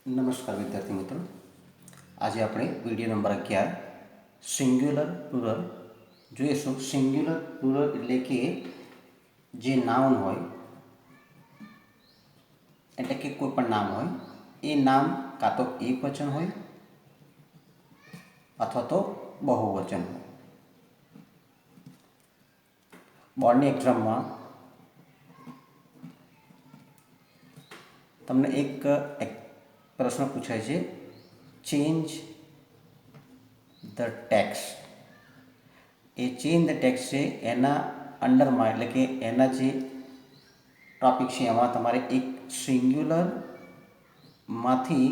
નમસ્કાર વિદ્યાર્થી મિત્રો, આજે આપણે વિડીયો નંબર 11 સિંગ્યુલર પ્લુરલ જોઈશું. સિંગ્યુલર પ્લુરલ એટલે કે જે નાઉન હોય, એટલે કે કોઈ પણ નામ હોય, એ નામ કાં તો એકવચન હોય અથવા તો બહુવચન હોય. બોર્ડની એક્ઝામમાં તમને એક પ્રશ્ન પૂછાય છે, change the text. A change the text છે એના અંડરમાં, એટલે કે એના જે ટોપિક છે એમાં તમારે એક સિંગ્યુલરમાંથી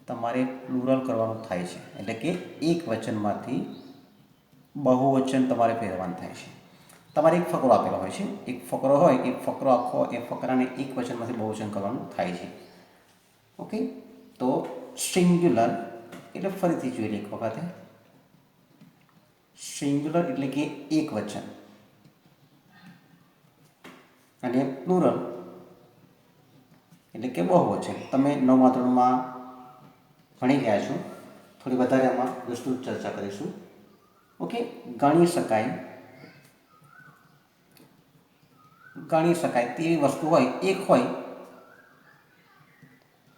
તમારે પ્લુરલ કરવાનું થાય છે, એટલે કે એક વચનમાંથી બહુવચન તમારે ફેરવવાનું થાય છે. તમારે એક ફકરો આપેલો હોય છે, એક ફકરો હોય, એ ફકરો આખો, એ ફકરાને એક વચનમાંથી બહુવચન કરવાનું થાય છે. ઓકે, તો સિંગ્યુલર એટલે ફરીથી જોઈ લે એક વખતે. સિંગ્યુલર એટલે કે એક વચન, અને પ્લુરલ એટલે કે બહુવચન. તમે 9મા ધોરણમાં ભણી ગયા છો, થોડી વધારે આમાં વિસ્તૃત ચર્ચા કરીશું. ઓકે, ગણી શકાય તેવી વસ્તુ હોય, એક હોય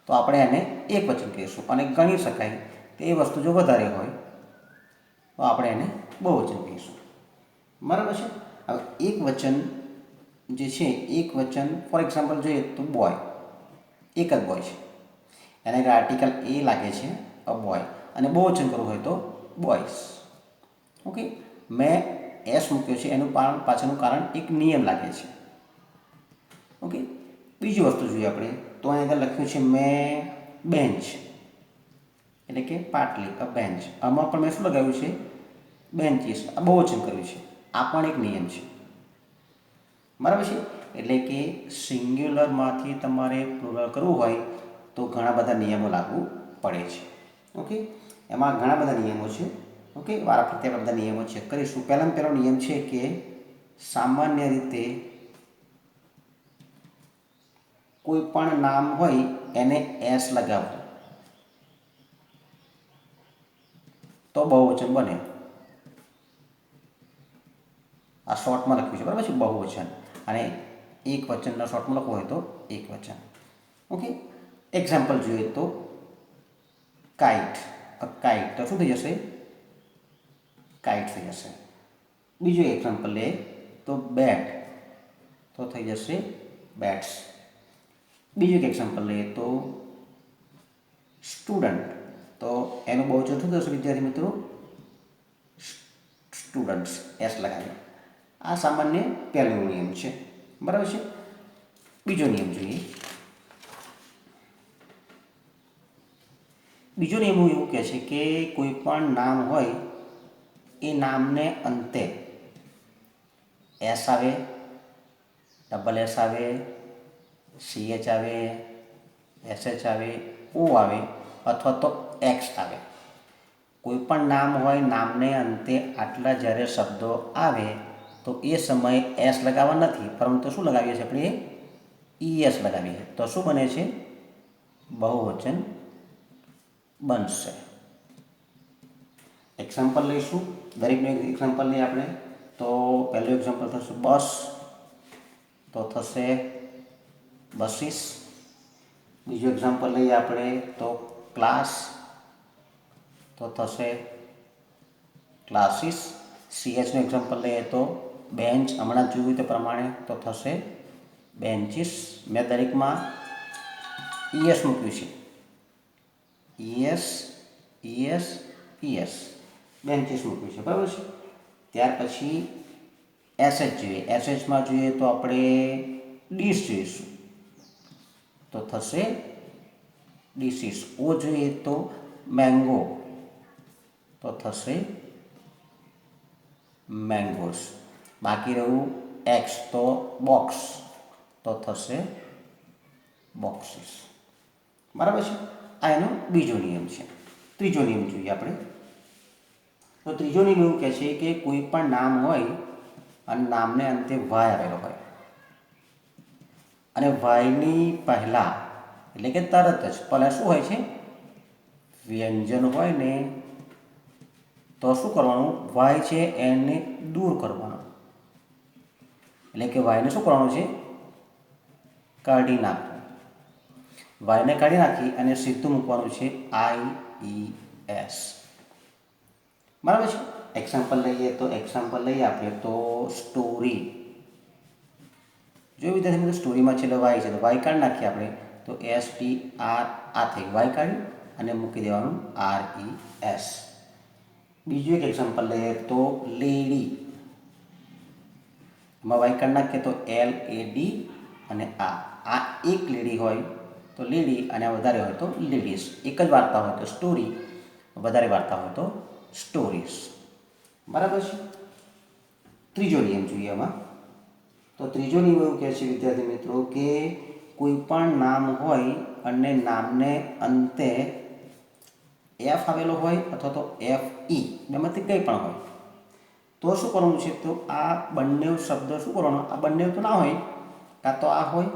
તો આપણે એને એક વચન કહીશું, અને ગણી શકાય તે વસ્તુ જો વધારે હોય તો આપણે એને બહુવચન કહીશું. બરાબર છે. હવે એક વચન જે છે, એક વચન ફોર એક્ઝામ્પલ જોઈએ તો બોય, એક જ બોય છે, એને આર્ટિકલ એ લાગે છે, અ બોય, અને બહુવચન કરવું હોય તો બોયસ. ઓકે, મેં એસ મૂક્યો છે, એનું પાછળનું કારણ એક નિયમ લાગે છે. ઓકે, બીજી વસ્તુ જોઈએ આપણે તો અહીં આગળ લખ્યું છે મેં બેન્ચ, એટલે કે પાટલી, અ બેન્ચ. આમાં પણ મેં શું લગાવ્યું છે? બેન્ચીસ. આ બહુવચન કર્યું છે. આ પણ એક નિયમ છે. બરાબર છે. એટલે કે સિંગ્યુલરમાંથી તમારે પ્લુરલ કરવું હોય તો ઘણા બધા નિયમો લાગુ પડે છે. ઓકે, એમાં ઘણા બધા નિયમો છે. ઓકે, વારાફરતી આપણે બધા નિયમો ચેક કરીશું. પહેલામાં પહેલો નિયમ છે કે સામાન્ય રીતે કોઈ પણ નામ હોય એને એસ લગાવવું તો બહુવચન બને. આ શોર્ટમાં લખ્યું છે, બરાબર છે, બહુવચન. અને એક વચનના શોર્ટમાં લખવું હોય તો એક વચન. ઓકે, એક્ઝામ્પલ જોઈએ તો કાઇટ, કાઇટ તો શું થઈ જશે? કાઇટ થઈ જશે. બીજું એક્ઝામ્પલ લે તો બેટ તો થઈ જશે બેટ્સ. બીજું એક એક્ઝામ્પલ લઈએ તો સ્ટુડન્ટ, તો એનું બહુવચન શું થશે વિદ્યાર્થી મિત્રો? સ્ટુડન્ટ્સ, એસ લગાવી. આ સામાન્ય પહેલો નિયમ છે. બરાબર છે. બીજો નિયમ જોઈએ. બીજો નિયમ એવું કહે છે કે કોઈ પણ નામ હોય, એ નામને અંતે એસ આવે, ડબલ એસ આવે, CH આવે, SH આવે, O આવે, અથવા તો એક્સ આવે. કોઈ પણ નામ હોય, નામને અંતે આટલા જ્યારે શબ્દો આવે તો એ સમયે એસ લગાવવા નથી, પરંતુ શું લગાવીએ છીએ આપણે? ES લગાવીએ. તો શું બને છે? બહુવચન બનશે. એક્ઝામ્પલ લઈશું, દરેકનું એક એક્ઝામ્પલ લઈએ આપણે. તો પહેલું એક્ઝામ્પલ થશે બસ, તો થશે બસીસ. બીજું એક્ઝામ્પલ લઈએ આપણે તો ક્લાસ, તો થશે ક્લાસીસ. CHનું એક્ઝામ્પલ લઈએ તો બેન્ચ, હમણાં જોયું તે પ્રમાણે, તો થશે બેન્ચીસ. મેં દરેકમાં ES મૂક્યું છે. ES બેન્ચીસ મૂક્યું છે. બરાબર છે. ત્યાર પછી SH જોઈએ. SHમાં જોઈએ તો આપણે ડીશ જોઈશું, તો થશે ડીસીસ. O જોઈએ તો મેંગો, તો થશે મેંગોસ. બાકી રહ્યું એક્સ, તો બોક્સ, તો થશે બોક્સીસ. બરાબર છે. આ એનો બીજો નિયમ છે. ત્રીજો નિયમ જોઈએ આપણે. તો ત્રીજો નિયમ એવું કહે છે કે કોઈ પણ નામ હોય અને નામને અંતે વાય આવેલો હોય, અને વાયની પહેલાં એટલે કે તરત જ. પહેલાં શું હોય છે? વ્યંજન હોય ને તો શું કરવાનું? વાય છે એને દૂર કરવાનું, એટલે કે વાયને શું કરવાનું છે? કાઢી નાખવું. વાયને કાઢી નાખી અને સીધું મૂકવાનું છે IES. બરાબર છે. એક્ઝામ્પલ લઈએ તો આપણે તો સ્ટોરી. જો વિદ્યાર્થી મિત્રો સ્ટોરીમાં છેલ્લે વાય છે તો વાય કાઢી નાખીએ આપણે તો STR આ થઈ વાય કાઢી અને મૂકી દેવાનું RES. બીજું એક એક્ઝામ્પલ લઈએ તો લેડી. એમાં વાય કાઢી નાખીએ તો LAD અને આ એક લેડી હોય તો લેડી અને વધારે હોય તો લેડીઝ. એક જ વાર્તા હોય તો સ્ટોરી, વધારે વાર્તા હોય તો સ્ટોરીઝ. બરાબર છે. ત્રીજો નિયમ જોઈએ એમાં. તો ત્રીજો નિયમ એવું કહે છે વિદ્યાર્થી મિત્રો કે કોઈ પણ નામ હોય અને નામને અંતે F આવેલો હોય અથવા તો FE બેમાંથી કંઈ પણ હોય તો શું કરવાનું છે? તો આ બંને શબ્દ શું કરવાનો? આ બંને તો ના હોય, કાં તો આ હોય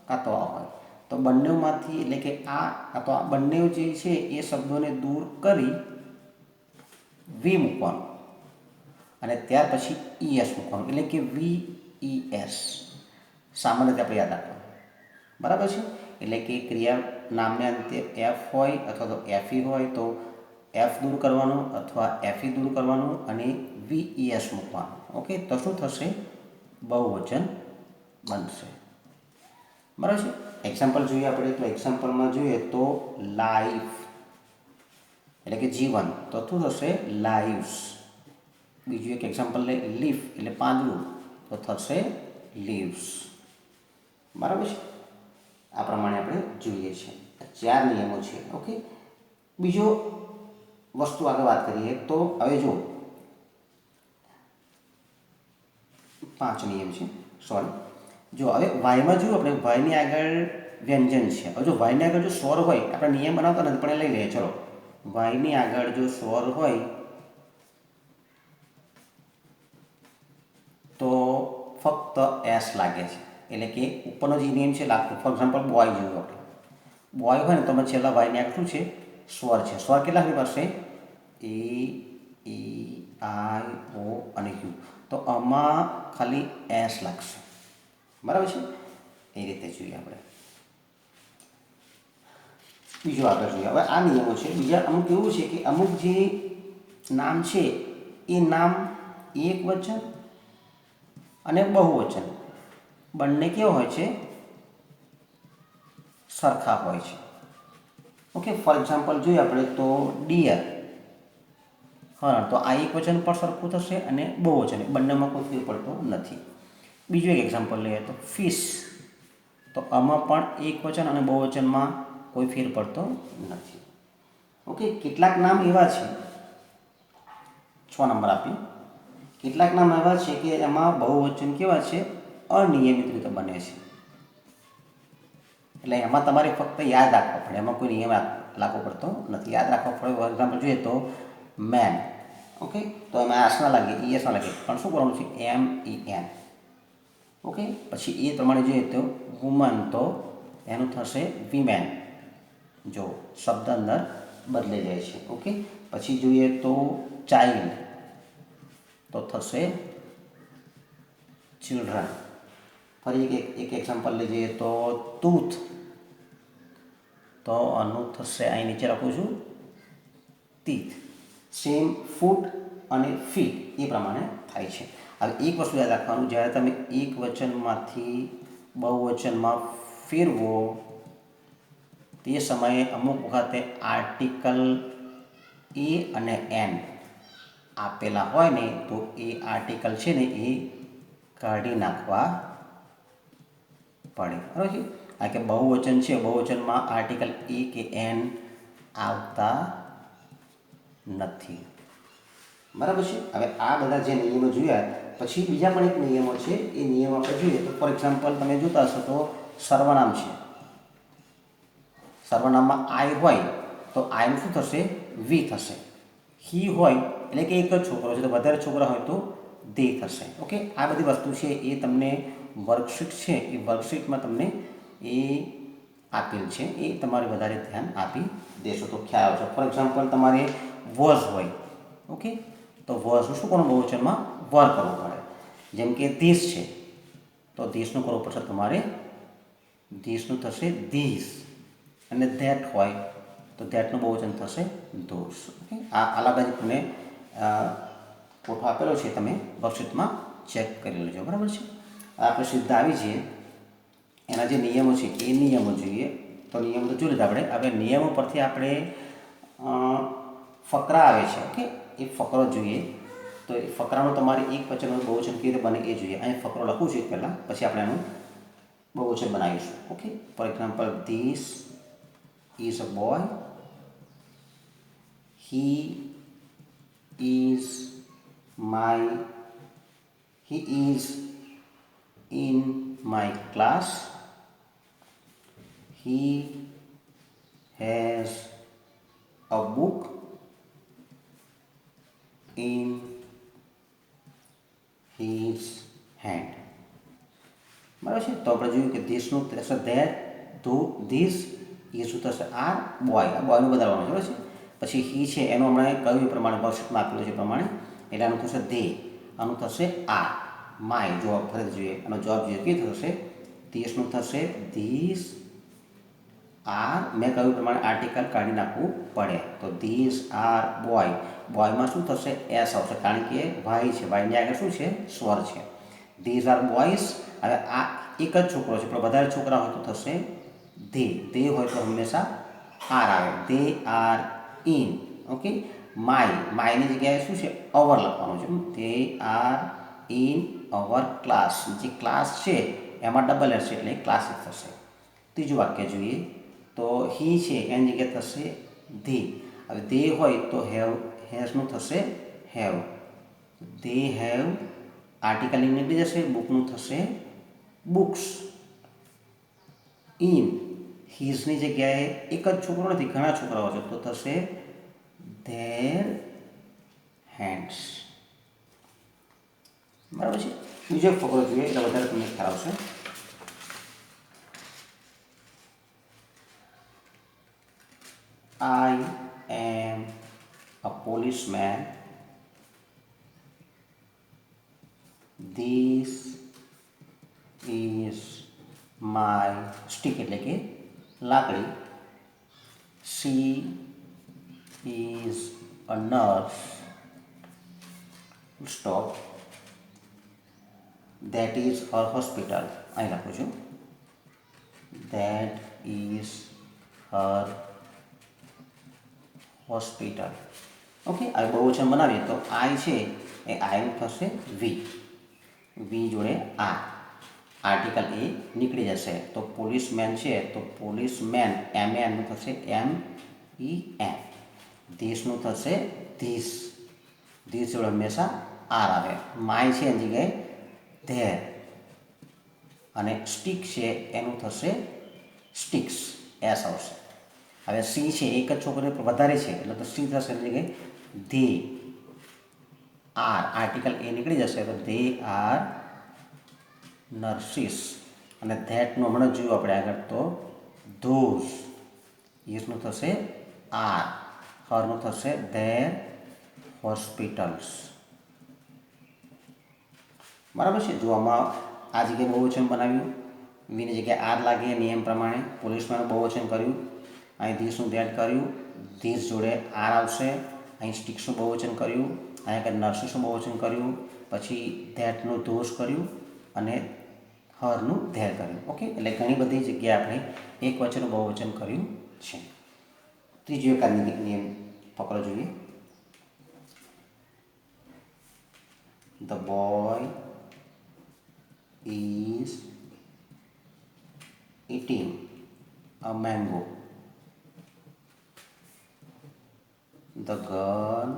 કાં તો આ હોય. તો બંનેમાંથી એટલે કે આ કાં તો આ બંને જે છે એ શબ્દોને દૂર કરી વી મૂકવાનું અને ત્યાર પછી ES મૂકવાનું, એટલે કે VES. સામાન્ય રીતે આપણે યાદ રાખવાનું. બરાબર છે. એટલે કે ક્રિયા નામને અંતે F હોય અથવા તો FE હોય તો F દૂર કરવાનું અથવા FE દૂર કરવાનું અને VES મૂકવાનું. ઓકે, તો શું થશે? બહુવચન બનશે. બરાબર છે. એક્ઝામ્પલ જોઈએ આપણે તો એક્ઝામ્પલમાં જોઈએ તો લાઈફ એટલે કે જીવન, તો શું થશે? લાઈવ્સ. બીજું એક એક્ઝામ્પલ લે લીફ એટલે પાંદડું, તો થશે લીવ્સ. બરાબર છે. આ પ્રમાણે આપણે જોઈએ છીએ. 4 નિયમો છે. ઓકે, બીજો વસ્તુ આગળ વાત કરીએ તો હવે જો 5 નિયમ છે. સોરી, જો હવે વાયમાં જોયું આપણે વાયની આગળ વ્યંજન છે. હવે જો વાયની આગળ જો સ્વર હોય, આપણે નિયમ બનાવતા નથી પણ એ લઈ લઈએ. ચલો, વાયની આગળ જો સ્વર હોય તો ફક્ત S લાગે છે, એટલે કે ઉપરનો જે નિયમ છે લાગતો. ફોર એક્ઝામ્પલ બોય જોયું આપણે, બોય હોય ને તો છેલ્લા વાયની આગળ શું છે? સ્વર છે. સ્વર કેટલા આપણી પાસે? A, E, I, O અને U. તો આમાં ખાલી S લાગશે. બરાબર છે. એ રીતે જોઈએ આપણે. બીજું આગળ જોઈએ. હવે આ નિયમો છે. બીજા અમુક એવું છે કે અમુક જે નામ છે એ નામ એક વચન અને બહુવચન બંને કેવા હોય છે? સરખા હોય છે. ઓકે, ફોર એક્ઝામ્પલ જોઈએ આપણે તો ડિયર. હા, તો આ એક વચન પણ સરખું થશે અને બહુવચન, બંનેમાં કોઈ ફેર પડતો નથી. બીજું એક એક્ઝામ્પલ લઈએ તો ફિશ. તો આમાં પણ એક વચન અને બહુવચનમાં કોઈ ફેર પડતો નથી. ઓકે, કેટલાક નામ એવા છે, 6 નંબર આપી. કેટલાક નામ એવા છે કે એમાં બહુવચન કેવા છે? અનિયમિત રીતે બને છે. એટલે એમાં તમારે ફક્ત યાદ રાખવા પડે, એમાં કોઈ નિયમ લાગુ પડતો નથી. યાદ રાખવા પડે. ફોર એક્ઝામ્પલ જોઈએ તો મેન. ઓકે, તો એમાં આસ ના લાગે, ES ના લાગે, પણ શું કરવાનું છે? MEN. ઓકે, પછી એ પ્રમાણે જોઈએ તો વુમન, તો એનું થશે વિમેન. જો શબ્દ અંદર બદલાઈ જાય છે. ઓકે, પછી જોઈએ તો ચાઇલ્ડ, તો થશે ચિલ્ડ્રન. ફરી એક એક્ઝામ્પલ લઈ જઈએ તો ટૂથ, તો આનું થશે, અહીં નીચે લખું છું ટીથ. સેમ ફૂટ અને ફીટ એ પ્રમાણે થાય છે. હવે એક વસ્તુ યાદ રાખવાનું, જ્યારે તમે એક વચનમાંથી બહુવચનમાં ફેરવો તે સમયે અમુક વખતે આર્ટિકલ A અને N આપેલા હોય ને તો એ આર્ટિકલ છે ને એ કાઢી નાખવા પડે. બરાબર છે. આ કે બહુવચન છે, બહુવચનમાં આર્ટિકલ A કે N આવતા નથી. બરાબર છે. હવે આ બધા જે નિયમો જોયા પછી બીજા પણ એક નિયમો છે. એ નિયમ આપણે જોઈએ તો ફોર એક્ઝામ્પલ તમે જોતા હશો તો સર્વનામ છે. સર્વનામમાં I હોય તો આઈનું શું થશે? વી થશે. હી હોય એટલે કે એક જ છોકરો છે, તો વધારે છોકરા હોય તો દે થશે. ઓકે, આ બધી વસ્તુ છે એ તમને વર્કશીટ છે એ વર્કશીટમાં તમને એ આપેલ છે એ તમારે વધારે ધ્યાન આપી દેશો તો ખ્યાલ આવશે. ફોર એક્ઝામ્પલ તમારે વોઝ હોય, ઓકે, તો વોઝનું શું કરવું બહુવચનમાં વર કરવું પડે. જેમ કે ધીસ છે તો ધીસનું કરવું પડશે તમારે ધીસનું થશે ધીસ, અને ધેટ હોય તો ધેટનું બહુવચન થશે ધોસ. ઓકે, આ અલગ જ તમને ફોટો આપેલો છે, તમે વર્કશીટમાં ચેક કરી લેજો, બરાબર છે. આપણે સીધા આવી જઈએ એના જે નિયમો છે એ નિયમો જોઈએ. તો નિયમો તો જોઈ લીધા આપણે. હવે નિયમો પરથી આપણે ફકરા આવે છે, ઓકે, એ ફકરો જોઈએ. તો એ ફકરાનું તમારે એક વચનનું બહુવચન કેવી રીતે બને એ જોઈએ. અહીં ફકરો લખું છું પહેલાં, પછી આપણે એનું બહુવચન બનાવીશું. Okay, for example this is a boy, he is my he is in my class, he has a book in his hand. બરાબર છે. તો આપણે જોયું કે ધીસનું થશે ધેટ, ધીસ, ઇઝનું થશે આ બોય, આ બોયનું બતાવવાનું બરાબર છે. પછી હી છે એનું હમણાં કહ્યું એ પ્રમાણે વર્કશીટમાં આપેલું છે એ પ્રમાણે, એટલે આનું થશે ધે, આનું થશે આ, માય જવાબ ફરી જોઈએ, આનો જવાબ જોઈએ કેવી થશે, ધીસનું થશે ધીસ, આર, મેં કહ્યું પ્રમાણે આર્ટિકલ કાઢી નાખવું પડે. તો ધીસ આર બોય, બોયમાં શું થશે એસ આવશે, કારણ કે વાય છે, વાયની આગળ શું છે સ્વર છે. ધીઝ આર બોયઝ, હવે આ એક જ છોકરો છે પણ વધારે છોકરા હોય તો થશે દે હોય તો હંમેશા આર આવે, દે આર ઇન. ઓકે, માયની જગ્યાએ શું છે અવર લખવાનું છે, they are in our class. જે ક્લાસ છે એમાં ડબલ એસ છે એટલે ક્લાસીસ થશે. ત્રીજું વાક્ય જોઈએ તો હી છે એની જગ્યાએ થશે ધી. હવે દે હોય તો હેઝનું થશે have, they have, article in નીકળી જશે, બુકનું થશે બુક્સ. ઇન, હિઝની જગ્યાએ એક જ છોકરો નથી ઘણા છોકરાઓ છે તો થશે ધેર હેન્ડ્સ. બરાબર છે. બીજો ફકરો જોઈએ એટલે વધારે તમને ખ્યાલ આવશે. I am a policeman. This is my stick એટલે કે લાકડી. She is a nurse. Stop. That is her hospital. અહીં લખું છું. That is her hospital. Okay, આ બહુવચન બનાવીએ તો આઈ છે એ આઈનું થશે વી જોડે આ, આર્ટિકલ એ નીકળી જશે. તો પોલીસમેન છે તો પોલીસમેન એમએનનું થશે MEN. ધીસનું થશે ધીસ, ધીસ જોડે હંમેશા આર આવે. માય છે એની જગ્યાએ ધેર, અને સ્ટીક છે એનું થશે સ્ટીક્સ, એસ આવશે. હવે સી છે એક જ છોકરી વધારે છે એટલે તો સી થશે એની જગ્યાએ ધે આર, આર્ટિકલ એ નીકળી જશે તો ધે આર નર્સિસ. અને ધેટનું હમણાં જોયું આપણે આગળ તો ધોઝ, ઇઝનું થશે આર, હરનું થશે ધેર હોસ્પિટલ્સ. બરાબર છે. જો આમાં આ જગ્યાએ બહુવચન બનાવ્યું, વીની જગ્યાએ આર લાગે નિયમ પ્રમાણે, પોલીસમાં બહુવચન કર્યું, અહીં ધીસનું ધેટ કર્યું, ધીસ જોડે આર આવશે, અહીં સ્ટીક્સનું બહુવચન કર્યું, અહીં આગળ નર્સિસનું બહુવચન કર્યું, પછી ધેટનું ધોષ કર્યું અને હરનું ધેર કર્યું. ઓકે, એટલે ઘણી બધી જગ્યાએ આપણે એક વચનનું બહુવચન કર્યું છે. ત્રીજો એક નિયમ પકડો જોઈએ. The boy is eating a mango. The girl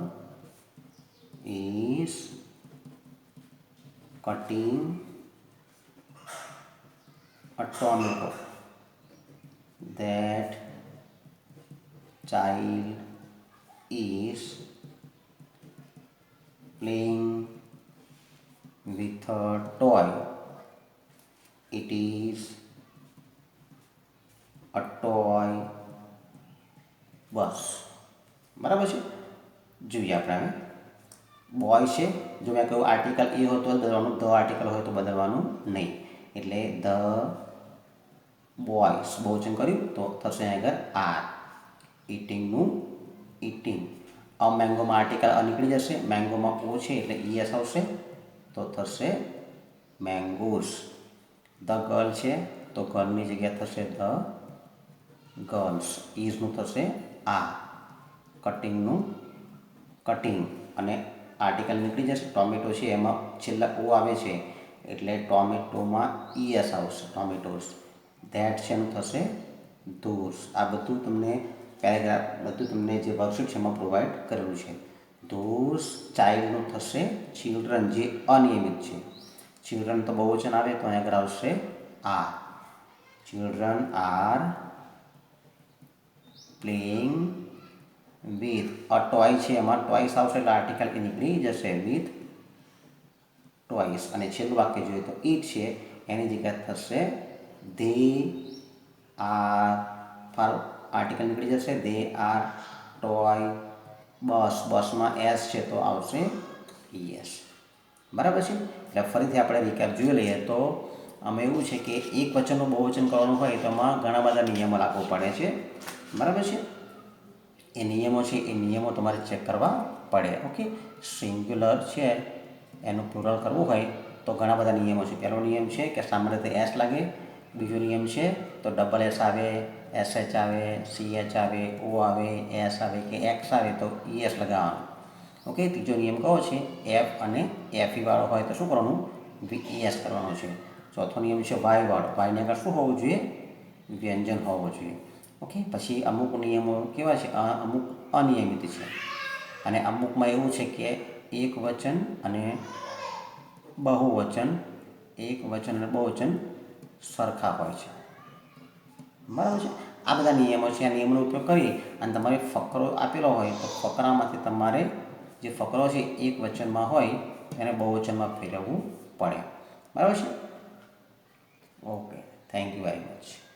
is cutting a tomato. That child is playing with a toy. It is a toy, બસ. બરાબર છે. જોઈએ આપણે હવે બોય છે. જો મેં કહ્યું આર્ટિકલ એ હોય તો બદલવાનું, ધ આર્ટિકલ હોય તો બદલવાનું નહીં. એટલે ધ બોયસ બહુવચન કર્યું તો થશે અહીં આગળ આર. ઇટિંગનું ઇટિંગ. મેંગોમાં આર્ટિકલ નીકળી જશે, મેંગોમાં ઓ છે એટલે ઈએસ આવશે તો થશે મેંગોસ. ધ ગર્લ છે તો ગર્લની જગ્યા થશે ધ ગર્લ્સ. ઇઝનું થશે આ. કટિંગનું કટિંગ અને આર્ટિકલ નીકળી જશે. ટોમેટો છે એમાં છેલ્લા ઓ આવે છે એટલે ટોમેટોમાં ઈએસ આવશે, ટોમેટોસ. ધેટ છે એનું થશે ધોસ. આ બધું તમને પેરેગ્રાફ, બધું તમને જે વર્કશીટ છે એમાં પ્રોવાઈડ કરેલું છે. ધોસ. ચાઇલ્ડનું થશે ચિલ્ડ્રન, જે અનિયમિત છે. ચિલ્ડ્રન તો બહુવચન આવે તો અહીંયા આગળ આવશે are. Children are playing with a toy છે એમાં ટોયસ આવશે એટલે આર્ટિકલ એ નીકળી જશે વિથ ટોયસ. અને છેલ્લું વાક્ય જોઈએ તો ઇટ છે એની જગ્યા થશે ધે આર. ફાર આર્ટિકલ નીકળી જશે ધે આર ટોય. બસ, બસમાં એસ છે તો આવશે યસ. બરાબર છે. એટલે ફરીથી આપણે રિકેપ જોઈ લઈએ તો આમાં એવું છે કે એક વચનનું બહુવચન કરવાનું હોય તો એમાં ઘણા બધા નિયમો લાગુ પડે છે. બરાબર છે. એ નિયમો છે એ નિયમો તમારે ચેક કરવા પડે. ઓકે. સિંગ્યુલર છે એનું પ્લુરલ કરવું હોય તો ઘણા બધા નિયમો છે. પહેલો નિયમ છે કે સામાન્ય રીતે એસ લાગે. બીજો નિયમ છે તો ડબલ એસ આવે, એસ એચ આવે, સી એચ આવે, ઓ આવે, એસ આવે કે એક્સ આવે તો ઈએસ લગાવવાનું. ઓકે. ત્રીજો નિયમ કયો છે એફ અને એફઈ વાળો હોય તો શું કરવાનું, વીએસ કરવાનું છે. ચોથો નિયમ છે વાય વાળો. વાયની આગળ શું હોવું જોઈએ, વ્યંજન હોવું જોઈએ. ઓકે. પછી અમુક નિયમો કેવા છે, અમુક અનિયમિત છે અને અમુકમાં એવું છે કે એક વચન અને બહુવચન, એક વચન અને બહુવચન સરખા હોય છે. બરાબર છે. આ બધા નિયમો છે. આ નિયમોનો ઉપયોગ કરી અને તમારે ફકરો આપેલો હોય તો ફકરામાંથી તમારે જે ફકરો છે એક વચનમાં હોય એને બહુવચનમાં ફેરવવું પડે. બરાબર છે. Okay. Thank you very much.